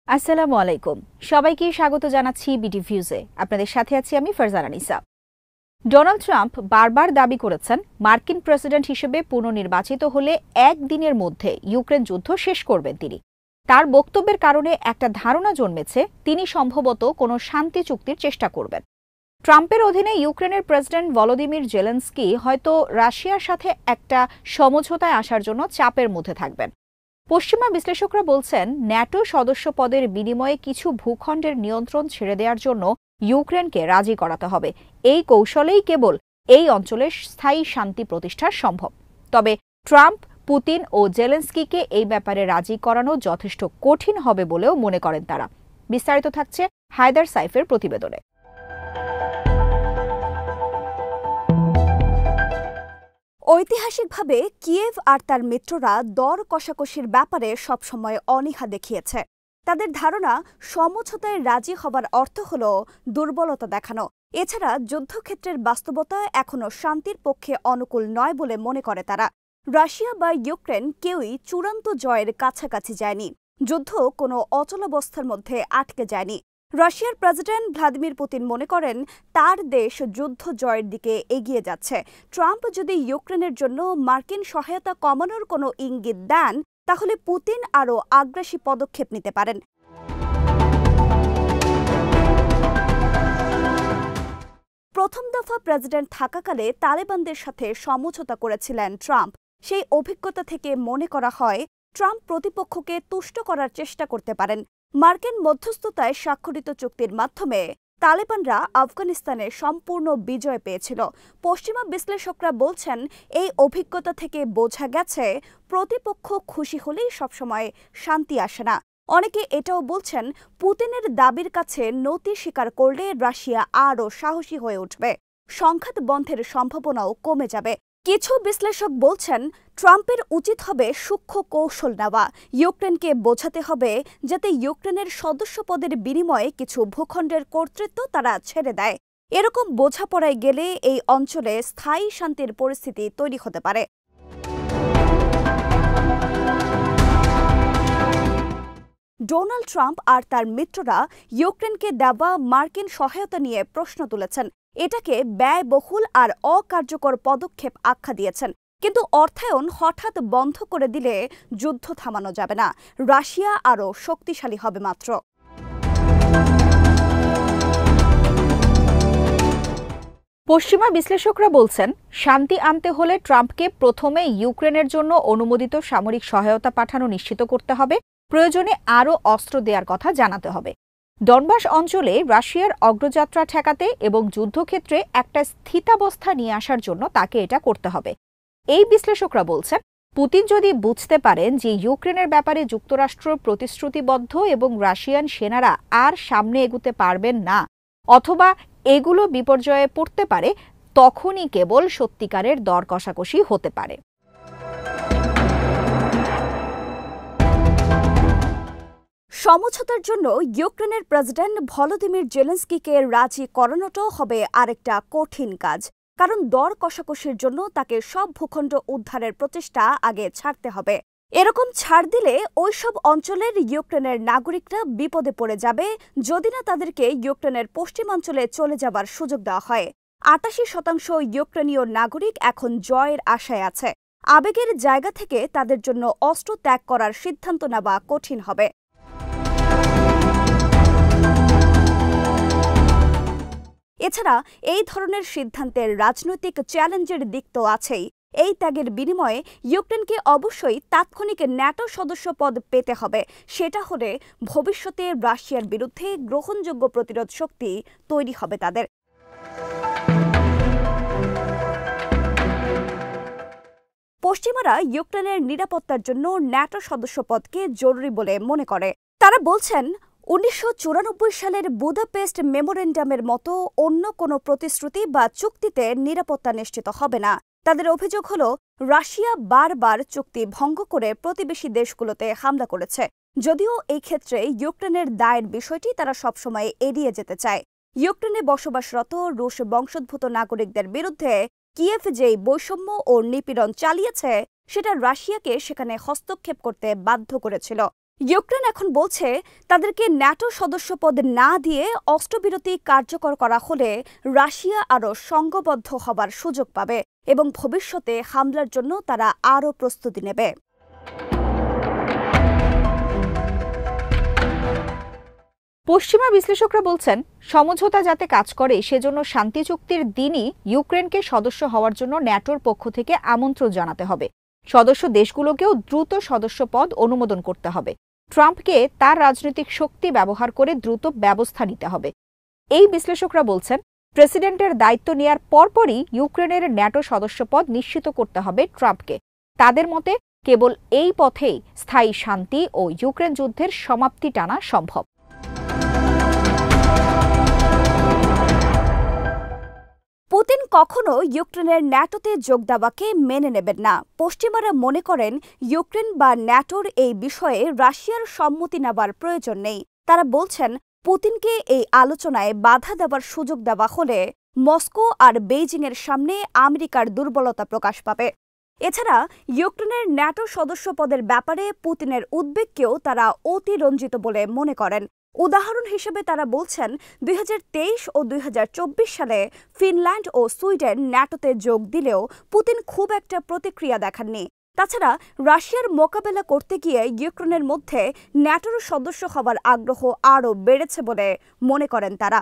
আসসালামু আলাইকুম। সবাইকে স্বাগত জানাচ্ছি বিডি ভিউজে। আপনাদের সাথে আছি আমি ফারজানা নিসা। ডোনাল্ড ট্রাম্প বারবার দাবি করেছেন মার্কিন প্রেসিডেন্ট হিসেবে পুনর্নির্বাচিত হলে একদিনের মধ্যে ইউক্রেন যুদ্ধ শেষ করবেন তিনি। তার বক্তব্যের কারণে একটা ধারণা জন্মেছে তিনি সম্ভবত কোনো শান্তি চুক্তির চেষ্টা করবেন। ট্রাম্পের অধীনে ইউক্রেনের প্রেসিডেন্ট ভলোদিমির জেলেনস্কি হয়তো রাশিয়ার সাথে একটা সমঝোতায় আসার জন্য চাপের মধ্যে থাকবেন। পশ্চিমা বিশ্লেষকরা বলছেন ন্যাটো সদস্য পদের বিনিময়ে কিছু ভূখণ্ডের নিয়ন্ত্রণ ছেড়ে দেওয়ার জন্য ইউক্রেনকে রাজি করাতে হবে। এই কৌশলেই কেবল এই অঞ্চলের স্থায়ী শান্তি প্রতিষ্ঠা সম্ভব। তবে ট্রাম্প, পুতিন ও জেলেনস্কিকে এই ব্যাপারে রাজি করানো যথেষ্ট কঠিন হবে বলেও মনে করেন তারা। বিস্তারিত থাকছে হায়দার সাইফের প্রতিবেদনে। ঐতিহাসিকভাবে কিয়েভ আর তার মিত্ররা দর কষাকষির ব্যাপারে সবসময় অনীহা দেখিয়েছে। তাদের ধারণা সমঝোতায় রাজি হবার অর্থ হল দুর্বলতা দেখানো। এছাড়া যুদ্ধক্ষেত্রের বাস্তবতা এখনও শান্তির পক্ষে অনুকূল নয় বলে মনে করে তারা। রাশিয়া বা ইউক্রেন কেউই চূড়ান্ত জয়ের কাছাকাছি যায়নি। যুদ্ধ কোনো অচলাবস্থার মধ্যে আটকে যায়নি। রাশিয়ার প্রেসিডেন্ট ভ্লাদিমির পুতিন মনে করেন তার দেশ যুদ্ধ জয়ের দিকে এগিয়ে যাচ্ছে। ট্রাম্প যদি ইউক্রেনের জন্য মার্কিন সহায়তা কমানোর কোনো ইঙ্গিত দেন, তাহলে পুতিন আরও আগ্রাসী পদক্ষেপ নিতে পারেন। প্রথম দফা প্রেসিডেন্ট থাকাকালে তালেবানদের সাথে সমঝোতা করেছিলেন ট্রাম্প। সেই অভিজ্ঞতা থেকে মনে করা হয় ট্রাম্প প্রতিপক্ষকে তুষ্ট করার চেষ্টা করতে পারেন। মার্কিন মধ্যস্থতায় স্বাক্ষরিত চুক্তির মাধ্যমে তালেবানরা আফগানিস্তানে সম্পূর্ণ বিজয় পেয়েছিল। পশ্চিমা বিশ্লেষকরা বলছেন এই অভিজ্ঞতা থেকে বোঝা গেছে প্রতিপক্ষ খুশি হলেই সবসময় শান্তি আসে না। অনেকে এটাও বলছেন পুতিনের দাবির কাছে নতি স্বীকার করলে রাশিয়া আরও সাহসী হয়ে উঠবে, সংঘাত বন্ধের সম্ভাবনাও কমে যাবে। কিছু বিশ্লেষক বলছেন ট্রাম্পের উচিত হবে সূক্ষ্ম কৌশল নেওয়া। ইউক্রেনকে বোঝাতে হবে যাতে ইউক্রেনের সদস্যপদের বিনিময়ে কিছু ভূখণ্ডের কর্তৃত্ব তারা ছেড়ে দেয়। এরকম বোঝাপড়ায় গেলে এই অঞ্চলে স্থায়ী শান্তির পরিস্থিতি তৈরি হতে পারে। ডোনাল্ড ট্রাম্প আর তার মিত্ররা ইউক্রেনকে দেওয়া মার্কিন সহায়তা নিয়ে প্রশ্ন তুলেছেন। এটাকে ব্যয়বহুল আর অকার্যকর পদক্ষেপ আখ্যা দিয়েছেন। কিন্তু অর্থায়ন হঠাৎ বন্ধ করে দিলে যুদ্ধ থামানো যাবে না। রাশিয়া আরও শক্তিশালী হবে মাত্র। পশ্চিমা বিশ্লেষকরা বলছেন শান্তি আনতে হলে ট্রাম্পকে প্রথমে ইউক্রেনের জন্য অনুমোদিত সামরিক সহায়তা পাঠানো নিশ্চিত করতে হবে। প্রয়োজনে আরও অস্ত্র দেওয়ার কথা জানাতে হবে। ডনবাস অঞ্চলে রাশিয়ার অগ্রযাত্রা ঠেকাতে এবং যুদ্ধক্ষেত্রে একটা স্থিতাবস্থা নিয়ে আসার জন্য তাকে এটা করতে হবে। এই বিশ্লেষকরা বলছেন পুতিন যদি বুঝতে পারেন যে ইউক্রেনের ব্যাপারে যুক্তরাষ্ট্র প্রতিশ্রুতিবদ্ধ এবং রাশিয়ান সেনারা আর সামনে এগুতে পারবেন না, অথবা এগুলো বিপর্যয়ে পড়তে পারে, তখনই কেবল সত্যিকারের দর কষাকষি হতে পারে। সমঝোতার জন্য ইউক্রেনের প্রেসিডেন্ট ভলোদিমির জেলেনস্কিকে রাজি করানোটাও হবে আরেকটা কঠিন কাজ। কারণ দর কষাকষির জন্য তাকে সব ভূখণ্ড উদ্ধারের প্রচেষ্টা আগে ছাড়তে হবে। এরকম ছাড় দিলে ওইসব অঞ্চলের ইউক্রেনের নাগরিকরা বিপদে পড়ে যাবে যদি না তাদেরকে ইউক্রেনের পশ্চিমাঞ্চলে চলে যাবার সুযোগ দেওয়া হয়। ৮৮% ইউক্রেনীয় নাগরিক এখন জয়ের আশায় আছে। আবেগের জায়গা থেকে তাদের জন্য অস্ত্র ত্যাগ করার সিদ্ধান্ত নেওয়া কঠিন হবে। এছাড়া এই ধরনের সিদ্ধান্তের রাজনৈতিক চ্যালেঞ্জের দিক তো আছেই। এই ত্যাগের বিনিময়ে ইউক্রেনকে অবশ্যই তাৎক্ষণিক ন্যাটো সদস্য পদ পেতে হবে। সেটা হলে ভবিষ্যতে রাশিয়ার বিরুদ্ধে গ্রহণযোগ্য প্রতিরোধ শক্তি তৈরি হবে তাদের। পশ্চিমারা ইউক্রেনের নিরাপত্তার জন্য ন্যাটো সদস্য পদকে জরুরি বলে মনে করে। তারা বলছেন ১৯৯৪ সালের বুদাপেস্ট মেমোরেন্ডামের মতো অন্য কোনো প্রতিশ্রুতি বা চুক্তিতে নিরাপত্তা নিশ্চিত হবে না। তাদের অভিযোগ হল রাশিয়া বারবার চুক্তি ভঙ্গ করে প্রতিবেশী দেশগুলোতে হামলা করেছে। যদিও এই ক্ষেত্রে ইউক্রেনের দায়ের বিষয়টি তারা সবসময় এড়িয়ে যেতে চায়। ইউক্রেনে বসবাসরত রুশ বংশোদ্ভূত নাগরিকদের বিরুদ্ধে কিয়েভ যেই বৈষম্য ও নিপীড়ন চালিয়েছে সেটা রাশিয়াকে সেখানে হস্তক্ষেপ করতে বাধ্য করেছিল। ইউক্রেন এখন বলছে তাদেরকে ন্যাটো সদস্যপদ না দিয়ে অস্ত্রবিরতি কার্যকর করা হলে রাশিয়া আরও সংঘবদ্ধ হবার সুযোগ পাবে এবং ভবিষ্যতে হামলার জন্য তারা আরও প্রস্তুতি নেবে। পশ্চিমা বিশ্লেষকরা বলছেন, সমঝোতা যাতে কাজ করে সেজন্য শান্তি চুক্তির দিনই ইউক্রেনকে সদস্য হওয়ার জন্য ন্যাটোর পক্ষ থেকে আমন্ত্রণ জানাতে হবে। সদস্য দেশগুলোকেও দ্রুত সদস্যপদ অনুমোদন করতে হবে। ট্রাম্পকে তার রাজনৈতিক শক্তি ব্যবহার করে দ্রুত ব্যবস্থা নিতে হবে। এই বিশ্লেষকরা বলছেন, প্রেসিডেন্টের দায়িত্ব নেয়ার পরপরই ইউক্রেনের ন্যাটো সদস্যপদ নিশ্চিত করতে হবে ট্রাম্পকে। তাদের মতে কেবল এই পথেই স্থায়ী শান্তি ও ইউক্রেন যুদ্ধের সমাপ্তি টানা সম্ভব। পুতিন কখনো ইউক্রেনের ন্যাটোতে যোগ দেওয়াকে মেনে নেবেন না। পশ্চিমারা মনে করেন ইউক্রেন বা ন্যাটোর এই বিষয়ে রাশিয়ার সম্মতি নেবার প্রয়োজন নেই। তারা বলছেন, পুতিনকে এই আলোচনায় বাধা দেওয়ার সুযোগ দেওয়া হলে মস্কো আর বেইজিংয়ের সামনে আমেরিকার দুর্বলতা প্রকাশ পাবে। এছাড়া ইউক্রেনের ন্যাটো সদস্যপদের ব্যাপারে পুতিনের উদ্বেগকেও তারা অতিরঞ্জিত বলে মনে করেন। উদাহরণ হিসেবে তারা বলছেন, 2023 ও 2024 সালে ফিনল্যান্ড ও সুইডেন ন্যাটোতে যোগ দিলেও পুতিন খুব একটা প্রতিক্রিয়া দেখাননি। তাছাড়া রাশিয়ার মোকাবেলা করতে গিয়ে ইউক্রেনের মধ্যে ন্যাটোর সদস্য হবার আগ্রহ আরও বেড়েছে বলে মনে করেন তারা।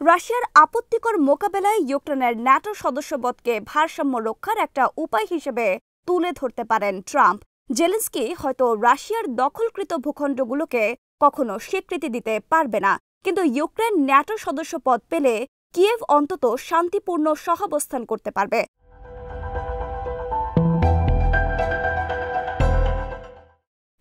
রাশিয়ার আপত্তিকর মোকাবেলায় ইউক্রেনের ন্যাটো সদস্যপদকে ভারসাম্য রক্ষার একটা উপায় হিসেবে তুলে ধরতে পারেন ট্রাম্প। জেলেনস্কি হয়তো রাশিয়ার দখলকৃত ভূখণ্ডগুলোকে কখনো স্বীকৃতি দিতে পারবে না, কিন্তু ইউক্রেন ন্যাটো সদস্যপদ পেলে কিয়েভ অন্তত শান্তিপূর্ণ সহাবস্থান করতে পারবে।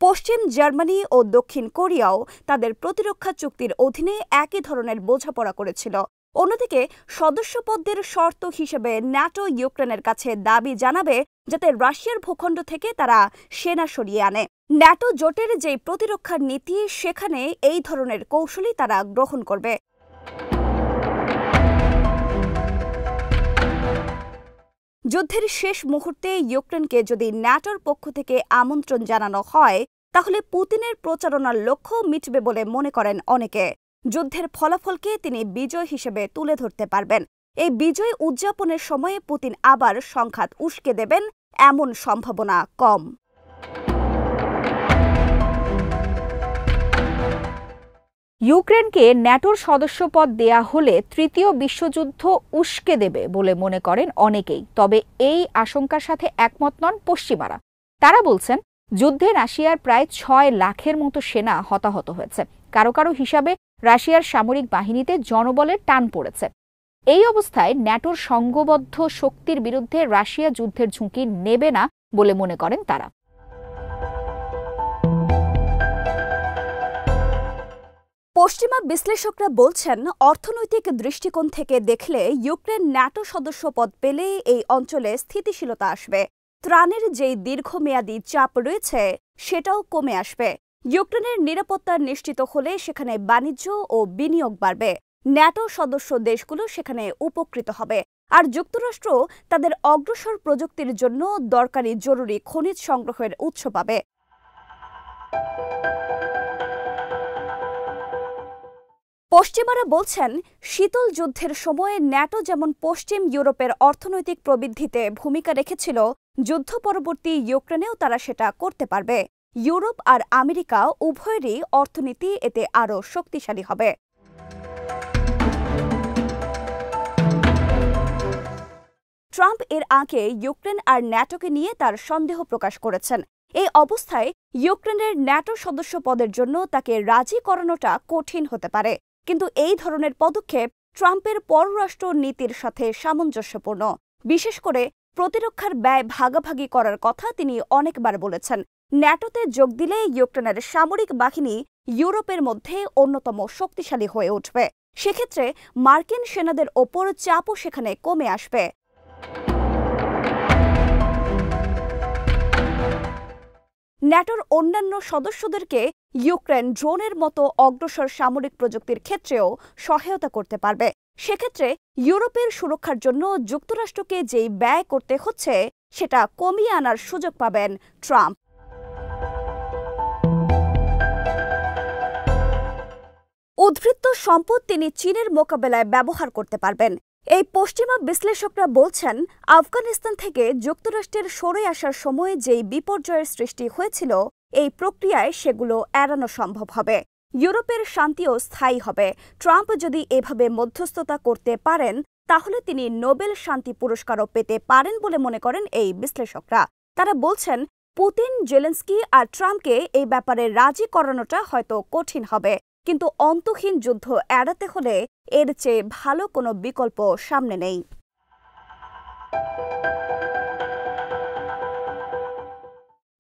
পশ্চিম জার্মানি ও দক্ষিণ কোরিয়াও তাদের প্রতিরক্ষা চুক্তির অধীনে একই ধরনের বোঝাপড়া করেছিল। অন্যদিকে সদস্যপদের শর্ত হিসেবে ন্যাটো ইউক্রেনের কাছে দাবি জানাবে যাতে রাশিয়ার ভূখণ্ড থেকে তারা সেনা সরিয়ে আনে। ন্যাটো জোটের যে প্রতিরক্ষার নীতি, সেখানে এই ধরনের কৌশলই তারা গ্রহণ করবে। যুদ্ধের শেষ মুহূর্তে ইউক্রেনকে যদি ন্যাটোর পক্ষ থেকে আমন্ত্রণ জানানো হয়, তাহলে পুতিনের প্রচারণার লক্ষ্য মিটবে বলে মনে করেন অনেকে। যুদ্ধের ফলাফলকে তিনি বিজয় হিসেবে তুলে ধরতে পারবেন। এই বিজয় উদযাপনের সময়ে পুতিন আবার সংঘাত উস্কে দেবেন এমন সম্ভাবনা কম। ইউক্রেনকে ন্যাটোর সদস্যপদ দেয়া হলে তৃতীয় বিশ্বযুদ্ধ উস্কে দেবে বলে মনে করেন অনেকেই। তবে এই আশঙ্কার সাথে একমত নন পশ্চিমারা। তারা বলছেন, যুদ্ধে রাশিয়ার প্রায় 6 লাখের মতো সেনা হতাহত হয়েছে। কারো কারো হিসাবে রাশিয়ার সামরিক বাহিনীতে জনবলের টান পড়েছে। এই অবস্থায় ন্যাটোর সংঘবদ্ধ শক্তির বিরুদ্ধে রাশিয়া যুদ্ধের ঝুঁকি নেবে না বলে মনে করেন তারা। পশ্চিমা বিশ্লেষকরা বলছেন, অর্থনৈতিক দৃষ্টিকোণ থেকে দেখলে ইউক্রেন ন্যাটো সদস্যপদ পেলে এই অঞ্চলে স্থিতিশীলতা আসবে। ত্রাণের যেই দীর্ঘমেয়াদী চাপ রয়েছে সেটাও কমে আসবে। ইউক্রেনের নিরাপত্তা নিশ্চিত হলে সেখানে বাণিজ্য ও বিনিয়োগ বাড়বে। ন্যাটো সদস্য দেশগুলো সেখানে উপকৃত হবে। আর যুক্তরাষ্ট্র তাদের অগ্রসর প্রযুক্তির জন্য দরকারি জরুরি খনিজ সংগ্রহের উৎস পাবে। পশ্চিমারা বলছেন, শীতল যুদ্ধের সময়ে ন্যাটো যেমন পশ্চিম ইউরোপের অর্থনৈতিক প্রবৃদ্ধিতে ভূমিকা রেখেছিল, যুদ্ধ পরবর্তী ইউক্রেনেও তারা সেটা করতে পারবে। ইউরোপ আর আমেরিকা উভয়েরই অর্থনীতি এতে আরও শক্তিশালী হবে। ট্রাম্প এর আগে ইউক্রেন আর ন্যাটোকে নিয়ে তার সন্দেহ প্রকাশ করেছেন। এই অবস্থায় ইউক্রেনের ন্যাটো সদস্য পদের জন্য তাকে রাজি করানোটা কঠিন হতে পারে। কিন্তু এই ধরনের পদক্ষেপ ট্রাম্পের পররাষ্ট্র নীতির সাথে সামঞ্জস্যপূর্ণ। বিশেষ করে প্রতিরক্ষার ব্যয় ভাগাভাগি করার কথা তিনি অনেকবার বলেছেন। ন্যাটোতে যোগ দিলে ইউক্রেনের সামরিক বাহিনী ইউরোপের মধ্যে অন্যতম শক্তিশালী হয়ে উঠবে। সেক্ষেত্রে মার্কিন সেনাদের ওপর চাপও সেখানে কমে আসবে। ন্যাটোর অন্যান্য সদস্যদেরকে ইউক্রেন ড্রোনের মতো অগ্রসর সামরিক প্রযুক্তির ক্ষেত্রেও সহায়তা করতে পারবে। সেক্ষেত্রে ইউরোপের সুরক্ষার জন্য যুক্তরাষ্ট্রকে যেই ব্যয় করতে হচ্ছে সেটা কমিয়ে আনার সুযোগ পাবেন ট্রাম্প। উদ্বৃত্ত সম্পদ তিনি চীনের মোকাবেলায় ব্যবহার করতে পারবেন। এই পশ্চিমা বিশ্লেষকরা বলছেন, আফগানিস্তান থেকে যুক্তরাষ্ট্রের সরে আসার সময় যেই বিপর্যয়ের সৃষ্টি হয়েছিল, এই প্রক্রিয়ায় সেগুলো এড়ানো সম্ভব হবে। ইউরোপের শান্তিও স্থায়ী হবে। ট্রাম্প যদি এভাবে মধ্যস্থতা করতে পারেন, তাহলে তিনি নোবেল শান্তি পুরস্কারও পেতে পারেন বলে মনে করেন এই বিশ্লেষকরা। তারা বলছেন, পুতিন, জেলেনস্কি আর ট্রাম্পকে এই ব্যাপারে রাজি করানোটা হয়তো কঠিন হবে, কিন্তু অন্তহীন যুদ্ধ এড়াতে হলে এর চেয়ে ভালো কোনো বিকল্প সামনে নেই।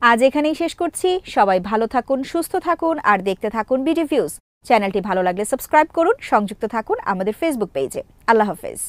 আজ এখানেই শেষ করছি। সবাই ভালো থাকুন, সুস্থ থাকুন আর দেখতে থাকুন বিডি ভিউজ। চ্যানেলটি ভালো লাগলে সাবস্ক্রাইব করুন, সংযুক্ত থাকুন আমাদের ফেসবুক পেজে। আল্লাহ হাফেজ।